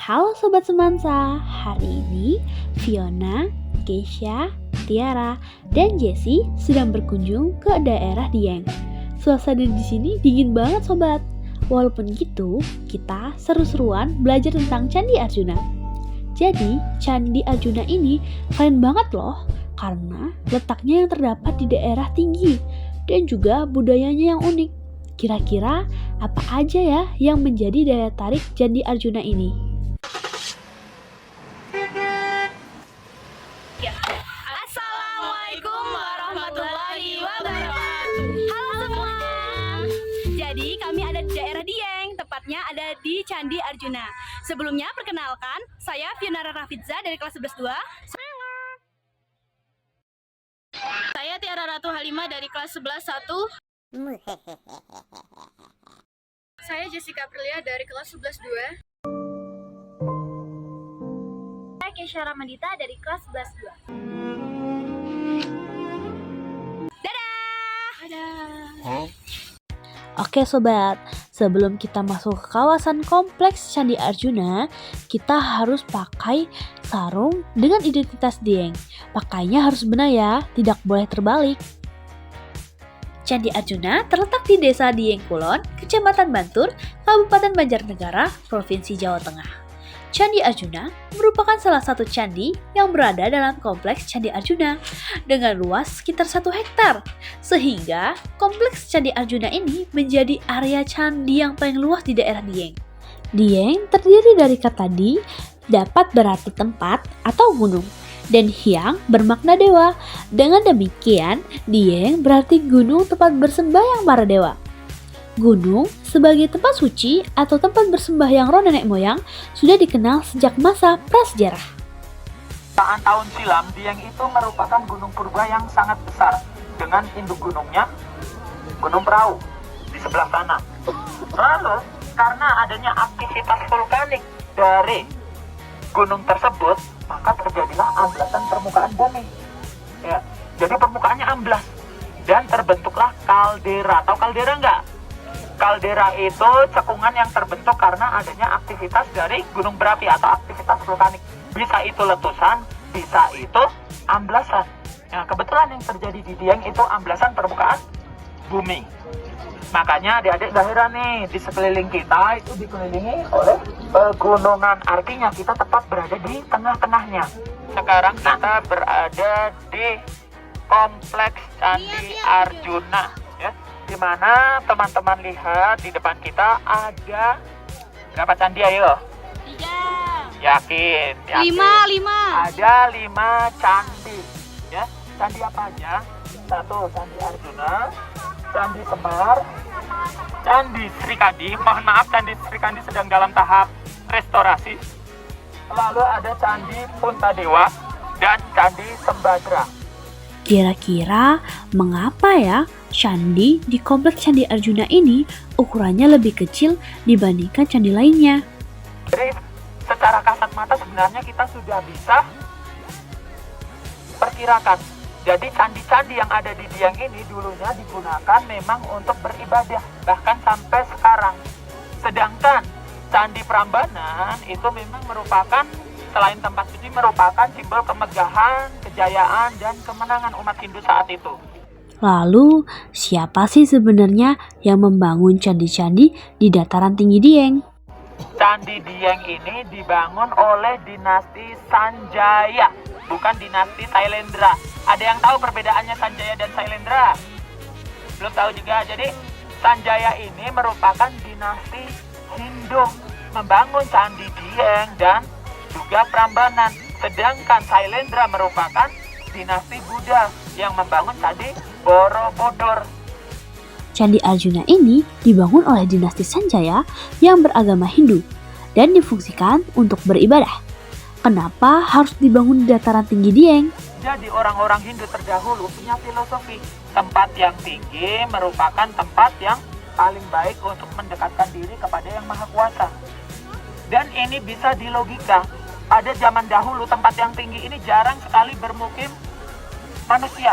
Halo Sobat Semansa, hari ini Fiona, Keisha, Tiara, dan Jessie sedang berkunjung ke daerah Dieng. Suasana di sini dingin banget Sobat. Walaupun gitu, kita seru-seruan belajar tentang Candi Arjuna. Jadi, Candi Arjuna ini keren banget loh, karena letaknya yang terdapat di daerah tinggi dan juga budayanya yang unik. Kira-kira apa aja ya yang menjadi daya tarik Candi Arjuna ini? Assalamualaikum warahmatullahi wabarakatuh. Halo semua. Jadi kami ada di daerah Dieng, tepatnya ada di Candi Arjuna. Sebelumnya perkenalkan, saya Fiona Rafidza dari kelas 11-2. Saya Tiara Ratu Halimah dari kelas 11-1. Saya Jessica Aprilia dari kelas 11-2. Saya Keisha Ramadita dari kelas 11-2. Oke sobat, sebelum kita masuk ke kawasan kompleks Candi Arjuna, kita harus pakai sarung dengan identitas Dieng. Pakainya harus benar ya, tidak boleh terbalik. Candi Arjuna terletak di Desa Dieng Kulon, Kecamatan Bantur, Kabupaten Banjarnegara, Provinsi Jawa Tengah. Candi Arjuna merupakan salah satu candi yang berada dalam kompleks Candi Arjuna dengan luas sekitar 1 hektar. Sehingga kompleks Candi Arjuna ini menjadi area candi yang paling luas di daerah Dieng. Dieng terdiri dari kata di, dapat berarti tempat atau gunung, dan hyang bermakna dewa. Dengan demikian, Dieng berarti gunung tempat bersembahyang para dewa. Gunung sebagai tempat suci atau tempat bersembahyang roh nenek moyang sudah dikenal sejak masa prasejarah. Jutaan tahun silam, Dieng itu merupakan gunung purba yang sangat besar dengan induk gunungnya Gunung Perahu di sebelah sana. Lalu, karena adanya aktivitas vulkanik dari gunung tersebut, maka terjadilah amblasan permukaan bumi. Ya, jadi permukaannya amblas dan terbentuklah kaldera. Tahu kaldera enggak? Kaldera itu cekungan yang terbentuk karena adanya aktivitas dari gunung berapi atau aktivitas vulkanik. Bisa itu letusan, bisa itu amblasan. Nah, kebetulan yang terjadi di Dieng itu amblasan permukaan bumi. Makanya adik-adik daerah nih, di sekeliling kita itu dikelilingi oleh pegunungan. Artinya kita tepat berada di tengah-tengahnya. Sekarang kita berada di kompleks Candi Arjuna, ya. Di mana teman-teman lihat di depan kita ada berapa candi ayo? 3. Yakin? 5. Ada 5 candi, ya. Candi apa aja? 1 Candi Arjuna, Candi Semar, Candi Srikandi. Mohon maaf, Candi Srikandi sedang dalam tahap restorasi. Lalu ada Candi Puntadewa dan Candi Sembadra. Kira-kira mengapa ya candi di kompleks Candi Arjuna ini ukurannya lebih kecil dibandingkan candi lainnya? Jadi secara kasat mata sebenarnya kita sudah bisa perkirakan. Jadi candi-candi yang ada di Dieng ini dulunya digunakan memang untuk beribadah, bahkan sampai sekarang. Sedangkan Candi Prambanan itu memang merupakan, selain tempat suci, merupakan simbol kemegahan, kejayaan, dan kemenangan umat Hindu saat itu. Lalu, siapa sih sebenarnya yang membangun candi-candi di dataran tinggi Dieng? Candi Dieng ini dibangun oleh dinasti Sanjaya, bukan dinasti Sailendra. Ada yang tahu perbedaannya Sanjaya dan Sailendra? Belum tahu juga. Jadi Sanjaya ini merupakan dinasti Hindu membangun Candi Dieng dan juga Prambanan. Sedangkan Sailendra merupakan dinasti Buddha yang membangun Candi Borobudur. Candi Arjuna ini dibangun oleh dinasti Sanjaya yang beragama Hindu dan difungsikan untuk beribadah. Kenapa harus dibangun di dataran tinggi Dieng? Jadi orang-orang Hindu terdahulu punya filosofi tempat yang tinggi merupakan tempat yang paling baik untuk mendekatkan diri kepada Yang Maha Kuasa. Dan ini bisa dilogika. Pada zaman dahulu tempat yang tinggi ini jarang sekali bermukim manusia,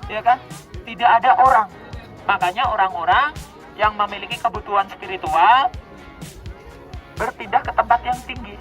ya kan? Tidak ada orang. Makanya orang-orang yang memiliki kebutuhan spiritual berpindah ke tempat yang tinggi.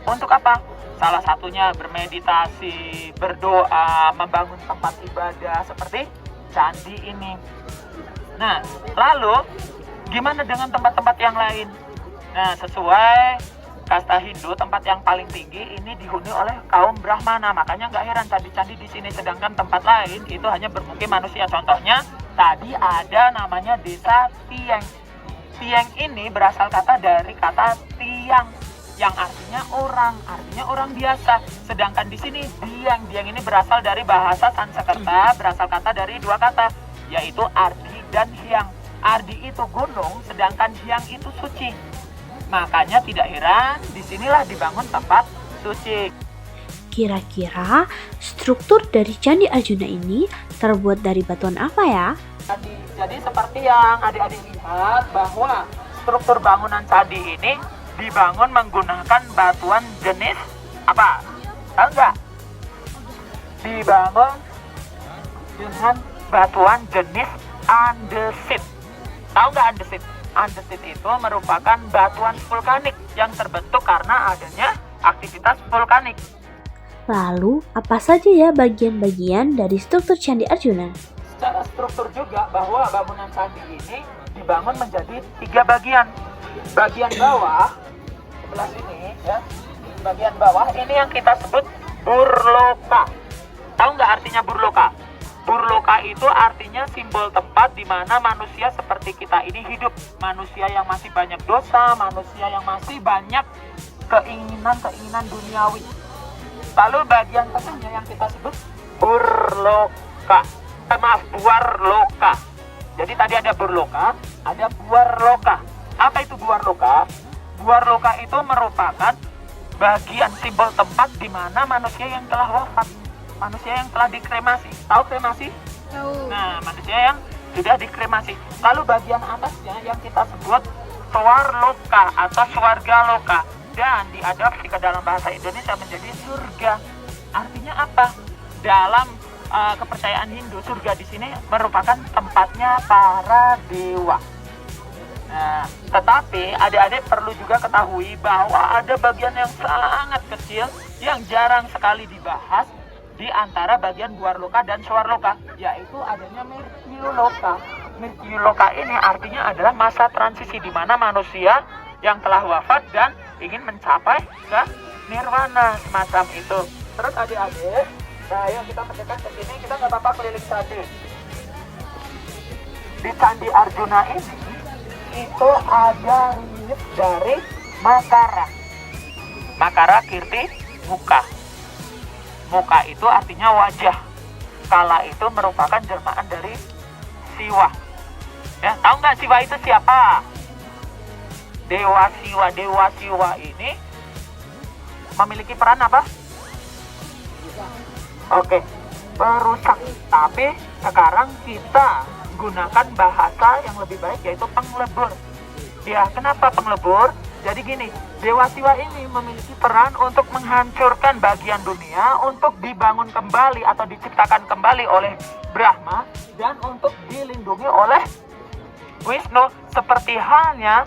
Untuk apa? Salah satunya bermeditasi, berdoa, membangun tempat ibadah seperti candi ini. Nah, lalu gimana dengan tempat-tempat yang lain? Nah, sesuai kasta Hindu, tempat yang paling tinggi ini dihuni oleh kaum Brahmana. Makanya nggak heran candi-candi di sini, sedangkan tempat lain itu hanya bermukim manusia. Contohnya, tadi ada namanya desa Tieng. Tieng ini berasal kata dari kata tiang, yang artinya orang biasa. Sedangkan di sini Dieng ini berasal dari bahasa Sanskerta, berasal kata dari dua kata, yaitu Ardi dan Hyang. Ardi itu gunung, sedangkan Hyang itu suci. Makanya tidak heran disinilah dibangun tempat suci. Kira-kira struktur dari Candi Arjuna ini terbuat dari batuan apa ya? Jadi seperti yang adik-adik lihat bahwa struktur bangunan candi ini dibangun menggunakan batuan jenis apa? Tahu nggak? Dibangun dengan batuan jenis andesit. Tahu nggak andesit? Andesit itu merupakan batuan vulkanik yang terbentuk karena adanya aktivitas vulkanik. Lalu, apa saja ya bagian-bagian dari struktur Candi Arjuna? Secara struktur juga bahwa bangunan candi ini dibangun menjadi 3 bagian. Bagian bawah, sebelah sini ya, bagian bawah ini yang kita sebut burloka. Tahu nggak artinya burloka? Burloka itu artinya simbol tempat di mana manusia seperti kita ini hidup. Manusia yang masih banyak dosa, manusia yang masih banyak keinginan duniawi. Lalu bagian tengahnya yang kita sebut burloka. Buarloka. Jadi tadi ada burloka, ada buarloka. Apa itu buarloka? Buarloka itu merupakan bagian simbol tempat di mana manusia yang telah wafat, manusia yang telah dikremasi. Tahu kremasi? Tahu. Nah, manusia yang sudah dikremasi. Lalu bagian atasnya yang kita sebut swarloka atau swargaloka, dan diadopsi ke dalam bahasa Indonesia menjadi surga. Artinya apa? Dalam kepercayaan Hindu, surga di sini merupakan tempatnya para dewa. Nah, tetapi adik-adik perlu juga ketahui bahwa ada bagian yang sangat kecil yang jarang sekali dibahas di antara bagian buarloka dan swarloka, yaitu adanya mirtyuloka. Mirtyuloka ini artinya adalah masa transisi di mana manusia yang telah wafat dan ingin mencapai ke nirwana, semacam itu. Terus adik-adik, nah ayo kita mendekat ke sini, kita nggak apa-apa keliling candi. Di Candi Arjuna ini itu ada relief dari Makara. Makara Kirti Muka. Muka itu artinya wajah. Kala itu merupakan jelmaan dari Siwa. Ya, tahu nggak Siwa itu siapa? Dewa Siwa. Dewa Siwa ini memiliki peran apa? Oke, perusak. Tapi sekarang kita gunakan bahasa yang lebih baik, yaitu penglebur. Ya, kenapa penglebur? Jadi gini, Dewa Siwa ini memiliki peran untuk menghancurkan bagian dunia, untuk dibangun kembali atau diciptakan kembali oleh Brahma, dan untuk dilindungi oleh Wisnu. Seperti halnya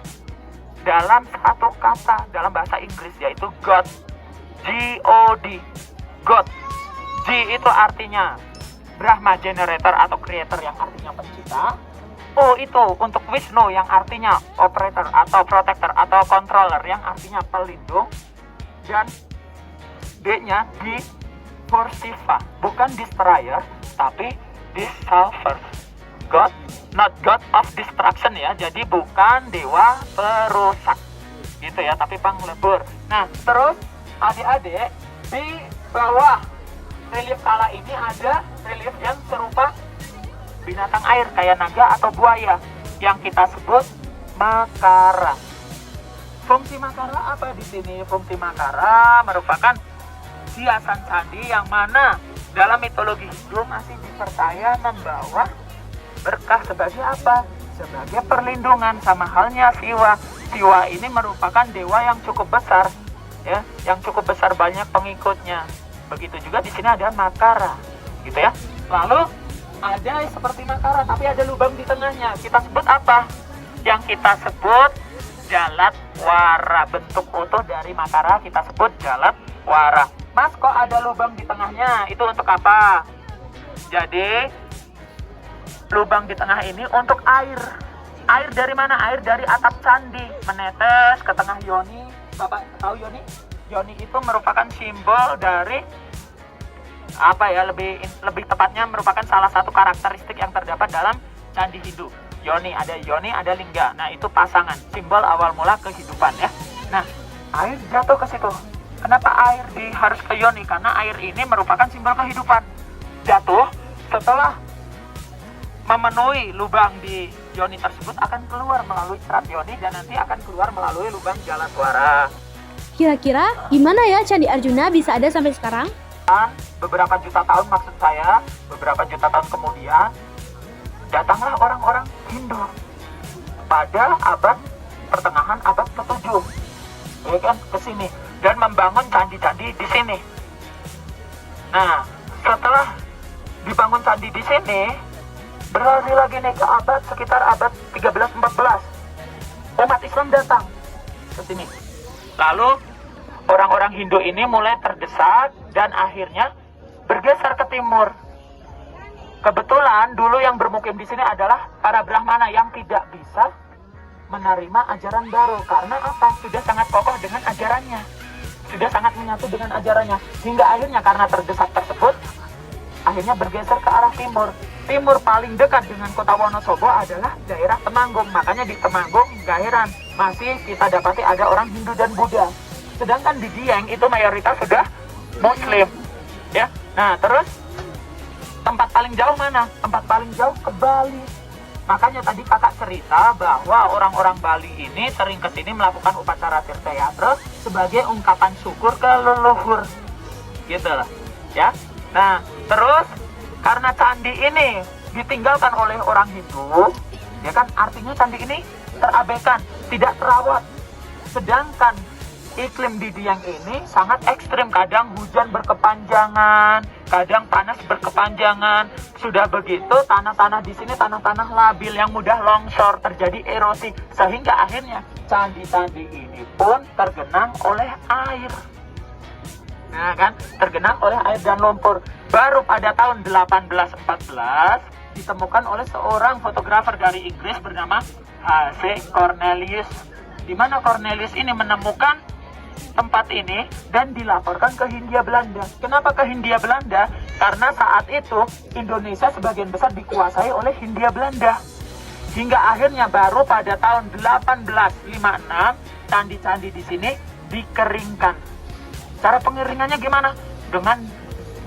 dalam satu kata dalam bahasa Inggris, yaitu God. G-O-D. God. G itu artinya Brahma, generator atau creator yang artinya pencipta. O itu untuk Wisnu yang artinya operator atau protector atau controller yang artinya pelindung. Dan D-nya di for Shiva, bukan destroyer tapi dissolver. God, not God of destruction ya. Jadi bukan dewa perusak gitu ya, tapi penglebur. Nah, terus adik-adik, di bawah relief kala ini ada relief yang serupa binatang air kayak naga atau buaya yang kita sebut Makara. Fungsi Makara apa di sini? Fungsi Makara merupakan hiasan candi yang mana dalam mitologi Hindu masih dipercaya membawa berkah sebagai apa? Sebagai perlindungan, sama halnya Siwa. Siwa ini merupakan dewa yang cukup besar ya, yang cukup besar, banyak pengikutnya. Begitu juga di sini ada Makara, gitu ya. Lalu ada seperti Makara, tapi ada lubang di tengahnya. Kita sebut apa? Yang kita sebut Jalat wara. Bentuk utuh dari Makara kita sebut jalat wara. Mas, kok ada lubang di tengahnya? Itu untuk apa? Jadi lubang di tengah ini untuk air. Air dari mana? Air dari atap candi menetes ke tengah yoni. Bapak tahu yoni? Yoni itu merupakan simbol dari apa ya, lebih tepatnya merupakan salah satu karakteristik yang terdapat dalam candi Hindu. Yoni, ada lingga. Nah, itu pasangan, simbol awal mula kehidupan ya. Nah, air jatuh ke situ. Kenapa air harus ke yoni? Karena air ini merupakan simbol kehidupan. Jatuh setelah memenuhi lubang di yoni tersebut akan keluar melalui serat yoni dan nanti akan keluar melalui lubang jalatwara. Kira-kira gimana ya Candi Arjuna bisa ada sampai sekarang? Beberapa juta tahun, maksud saya beberapa juta tahun kemudian datanglah orang-orang Hindu pada abad pertengahan abad ke-7 ya kan, ke sini dan membangun candi-candi di sini. Nah, setelah dibangun candi di sini, berlari lagi nih ke abad sekitar abad 13-14. Umat Islam datang ke sini. Lalu orang-orang Hindu ini mulai terdesak dan akhirnya bergeser ke timur. Kebetulan dulu yang bermukim di sini adalah para Brahmana yang tidak bisa menerima ajaran baru. Karena apa? Sudah sangat kokoh dengan ajarannya. Sudah sangat menyatu dengan ajarannya. Hingga akhirnya karena terdesak tersebut, akhirnya bergeser ke arah timur. Timur paling dekat dengan kota Wonosobo adalah daerah Temanggung. Makanya di Temanggung, gak heran, masih kita dapati ada orang Hindu dan Buddha. Sedangkan di Dieng itu mayoritas sudah Muslim. Ya, nah terus tempat paling jauh mana? Tempat paling jauh ke Bali. Makanya tadi kakak cerita bahwa orang-orang Bali ini sering kesini melakukan upacara tirtayatra sebagai ungkapan syukur ke leluhur. Gitu lah. Ya. Nah, terus karena candi ini ditinggalkan oleh orang Hindu, ya kan, artinya candi ini terabaikan, tidak terawat. Sedangkan iklim di Dieng ini sangat ekstrim, kadang hujan berkepanjangan, kadang panas berkepanjangan. Sudah begitu tanah-tanah di sini tanah-tanah labil yang mudah longsor, terjadi erosi, sehingga akhirnya candi-candi ini pun tergenang oleh air. Nah kan, tergenang oleh air dan lumpur. Baru pada tahun 1814 ditemukan oleh seorang fotografer dari Inggris bernama H.C. Cornelius, di mana Cornelius ini menemukan tempat ini dan dilaporkan ke Hindia Belanda. Kenapa ke Hindia Belanda? Karena saat itu Indonesia sebagian besar dikuasai oleh Hindia Belanda. Hingga akhirnya baru pada tahun 1856 candi-candi di sini dikeringkan. Cara pengeringannya gimana? Dengan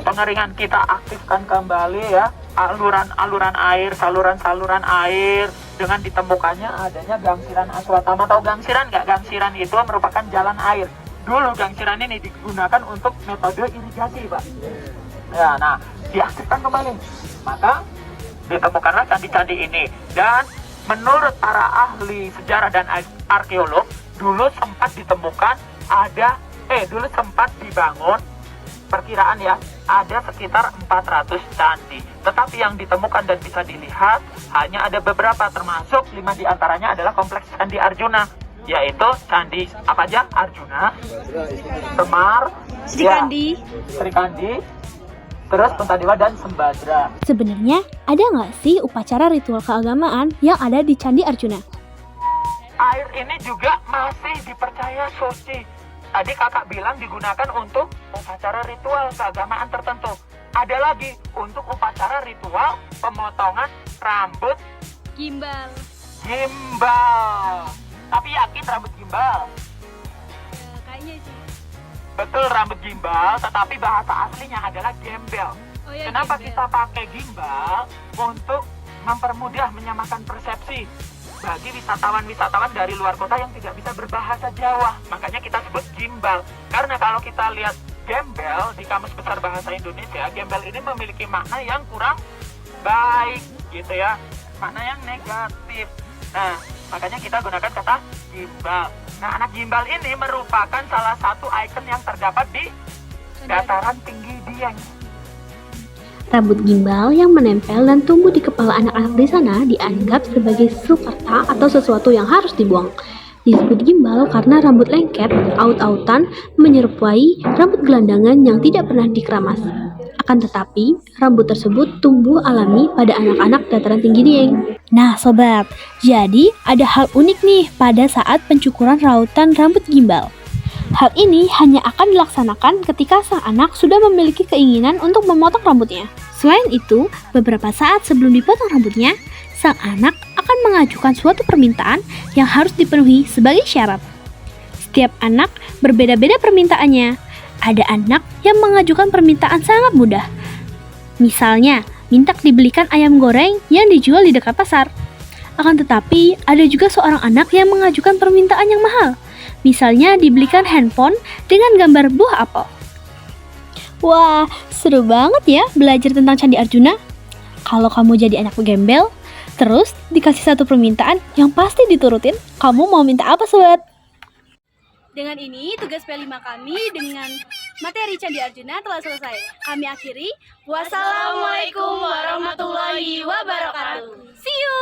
pengeringan kita aktifkan kembali ya aluran-aluran air, saluran-saluran air, dengan ditemukannya adanya gangsiran Aswatama. Tahu gangsiran nggak? Gangsiran itu merupakan jalan air. Dulu gangsiran ini digunakan untuk metode irigasi, Pak. Ya, nah, diaktifkan kembali. Maka ditemukanlah candi-candi ini. Dan menurut para ahli sejarah dan arkeolog, dulu sempat ditemukan dulu sempat dibangun, perkiraan ya, ada sekitar 400 candi. Tetapi yang ditemukan dan bisa dilihat hanya ada beberapa, termasuk 5 diantaranya adalah kompleks Candi Arjuna, yaitu candi apa aja? Arjuna, Semar, Srikandi, Srikandi, terus Puntadewa dan Sembadra. Sebenarnya ada nggak sih upacara ritual keagamaan yang ada di Candi Arjuna? Air ini juga masih dipercaya suci. Tadi kakak bilang digunakan untuk upacara ritual keagamaan tertentu. Ada lagi untuk upacara ritual pemotongan rambut Gimbal. gimbal. Tapi yakin rambut gimbal? Kayaknya sih. Betul, rambut gimbal, tetapi bahasa aslinya adalah gembel. Oh ya, Kenapa gimbal. kita pakai gimbal? Untuk mempermudah menyamakan persepsi bagi wisatawan-wisatawan dari luar kota yang tidak bisa berbahasa Jawa. Makanya kita sebut gimbal. Karena kalau kita lihat gembel di Kamus Besar Bahasa Indonesia, gembel ini memiliki makna yang kurang baik gitu ya, makna yang negatif. Nah, makanya kita gunakan kata gimbal. Nah, anak gimbal ini merupakan salah satu ikon yang terdapat di dataran tinggi Dieng. Rambut gimbal yang menempel dan tumbuh di kepala anak-anak di sana dianggap sebagai sukarta atau sesuatu yang harus dibuang. Disebut gimbal Lalu karena rambut lengket, aut-autan menyerupai rambut gelandangan yang tidak pernah dikeramas. Akan tetapi, rambut tersebut tumbuh alami pada anak-anak dataran tinggi Dieng. Nah sobat, jadi ada hal unik nih pada saat pencukuran rautan rambut gimbal. Hal ini hanya akan dilaksanakan ketika sang anak sudah memiliki keinginan untuk memotong rambutnya. Selain itu, beberapa saat sebelum dipotong rambutnya, sang anak akan mengajukan suatu permintaan yang harus dipenuhi sebagai syarat. Setiap anak berbeda-beda permintaannya. Ada anak yang mengajukan permintaan sangat mudah. Misalnya, minta dibelikan ayam goreng yang dijual di dekat pasar. Akan tetapi, ada juga seorang anak yang mengajukan permintaan yang mahal. Misalnya dibelikan handphone dengan gambar buah apel. Wah, seru banget ya belajar tentang Candi Arjuna. Kalau kamu jadi anak gembel, terus dikasih satu permintaan yang pasti diturutin, kamu mau minta apa sobat? Dengan ini, tugas P5 kami dengan materi Candi Arjuna telah selesai. Kami akhiri. Wassalamualaikum warahmatullahi wabarakatuh. See you!